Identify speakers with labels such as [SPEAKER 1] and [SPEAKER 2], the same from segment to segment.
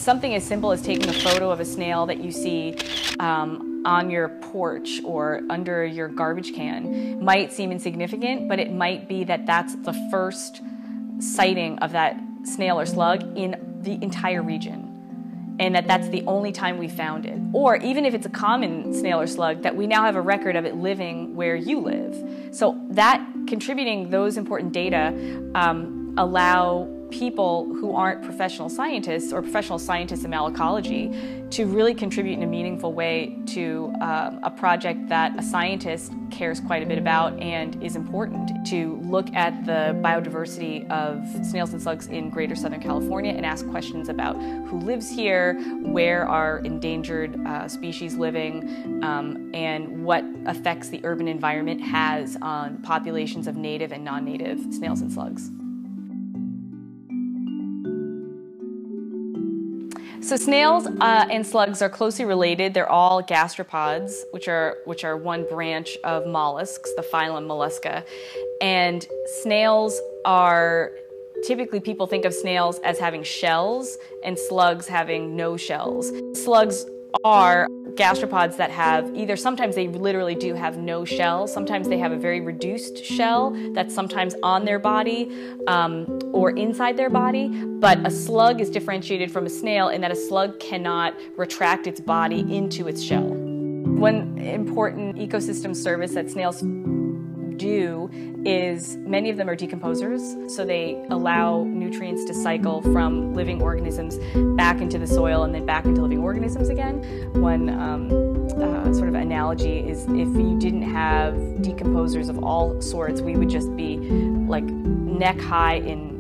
[SPEAKER 1] something as simple as taking a photo of a snail that you see on your porch or under your garbage can might seem insignificant, but it might be that that's the first sighting of that snail or slug in the entire region, and that's the only time we found it. Or even if it's a common snail or slug, that we now have a record of it living where you live. So that contributing those important data allow people who aren't professional scientists or professional scientists in malacology to really contribute in a meaningful way to a project that a scientist cares quite a bit about and is important, to look at the biodiversity of snails and slugs in greater Southern California and ask questions about who lives here, where are endangered species living, and what effects the urban environment has on populations of native and non-native snails and slugs. So snails and slugs are closely related. They're all gastropods, which are one branch of mollusks, the phylum Mollusca. And snails are, typically people think of snails as having shells and slugs having no shells. Slugs are gastropods that have either, sometimes they literally do have no shell, sometimes they have a very reduced shell that's sometimes on their body or inside their body, but a slug is differentiated from a snail in that a slug cannot retract its body into its shell. One important ecosystem service that snails do is many of them are decomposers, so they allow nutrients to cycle from living organisms back into the soil and then back into living organisms again. One sort of analogy is if you didn't have decomposers of all sorts, we would just be like neck high in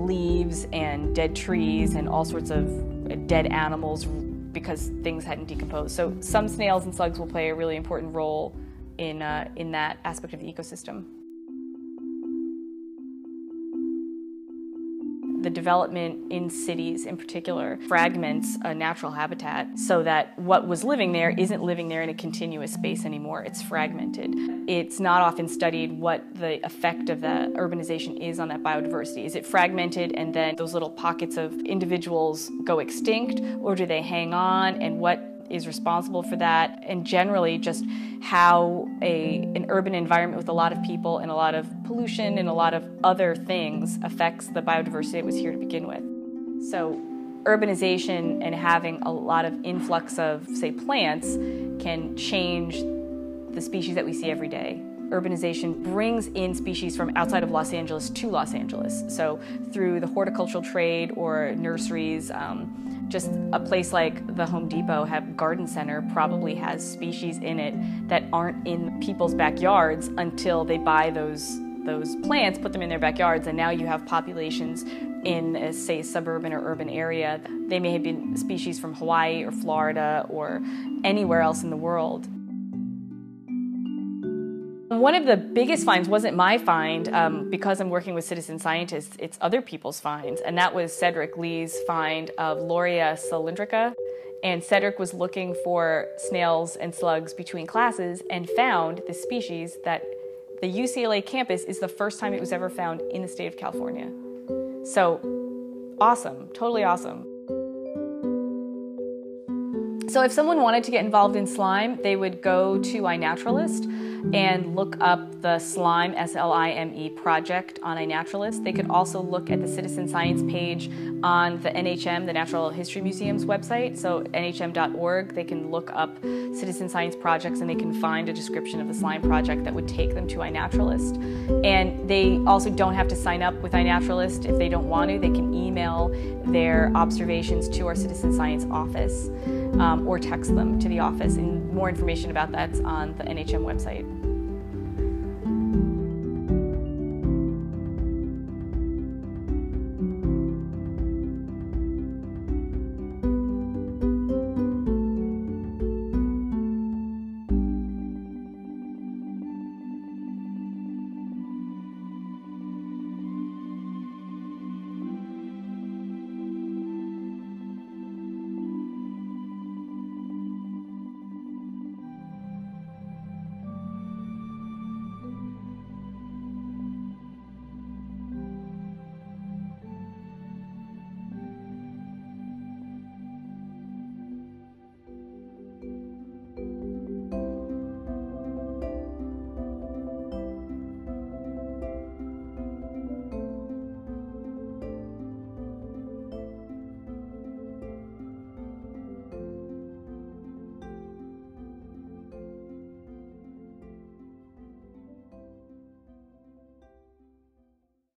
[SPEAKER 1] leaves and dead trees and all sorts of dead animals because things hadn't decomposed. So some snails and slugs will play a really important role in that aspect of the ecosystem. The development in cities in particular fragments a natural habitat so that what was living there isn't living there in a continuous space anymore. It's fragmented. It's not often studied what the effect of that urbanization is on that biodiversity. Is it fragmented and then those little pockets of individuals go extinct, or do they hang on, and what is responsible for that, and generally just how an urban environment with a lot of people and a lot of pollution and a lot of other things affects the biodiversity that was here to begin with. So urbanization and having a lot of influx of, say, plants can change the species that we see every day. Urbanization brings in species from outside of Los Angeles to Los Angeles. So through the horticultural trade or nurseries, just a place like the Home Depot garden center probably has species in it that aren't in people's backyards until they buy those plants, put them in their backyards, and now you have populations in a, say, suburban or urban area. They may have been species from Hawaii or Florida or anywhere else in the world. One of the biggest finds wasn't my find, because I'm working with citizen scientists, it's other people's finds, and that was Cedric Lee's find of Loria cylindrica. And Cedric was looking for snails and slugs between classes and found this species that the UCLA campus is the first time it was ever found in the state of California. So awesome, totally awesome. So if someone wanted to get involved in slime, they would go to iNaturalist and look up the slime, S-L-I-M-E, project on iNaturalist. They could also look at the citizen science page on the NHM, the Natural History Museum's website. So nhm.org, they can look up citizen science projects and they can find a description of the slime project that would take them to iNaturalist. And they also don't have to sign up with iNaturalist if they don't want to. They can email their observations to our citizen science office or text them to the office. And more information about that's on the NHM website.